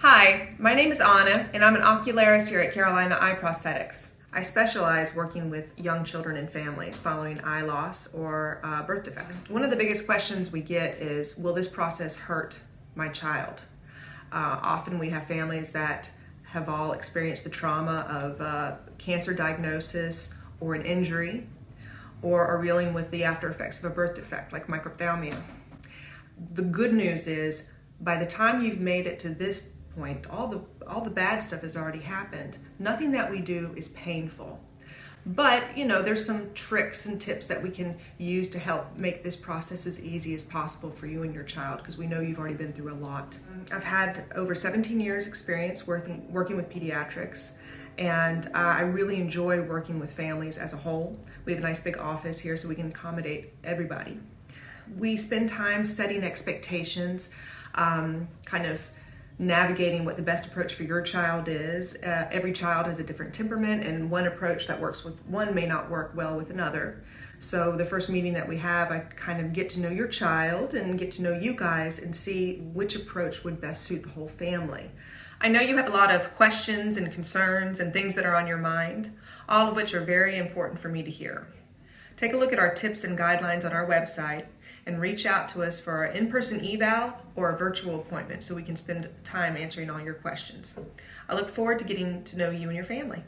Hi, my name is Anna, and I'm an ocularist here at Carolina Eye Prosthetics. I specialize working with young children and families following eye loss or birth defects. One of the biggest questions we get is, will this process hurt my child? Often we have families that have all experienced the trauma of cancer diagnosis or an injury, or are dealing with the after effects of a birth defect like microphthalmia. The good news is, by the time you've made it to this point, all the bad stuff has already happened. Nothing that we do is painful. But, there's some tricks and tips that we can use to help make this process as easy as possible for you and your child, because we know you've already been through a lot. I've had over 17 years experience working with pediatrics, and I really enjoy working with families as a whole. We have a nice big office here so we can accommodate everybody. We spend time setting expectations, kind of navigating what the best approach for your child is. Every child has a different temperament, and one approach that works with one may not work well with another. So the first meeting that we have, I kind of get to know your child and get to know you guys and see which approach would best suit the whole family. I know you have a lot of questions and concerns and things that are on your mind, all of which are very important for me to hear. Take a look at our tips and guidelines on our website and reach out to us for our in-person eval or a virtual appointment so we can spend time answering all your questions. I look forward to getting to know you and your family.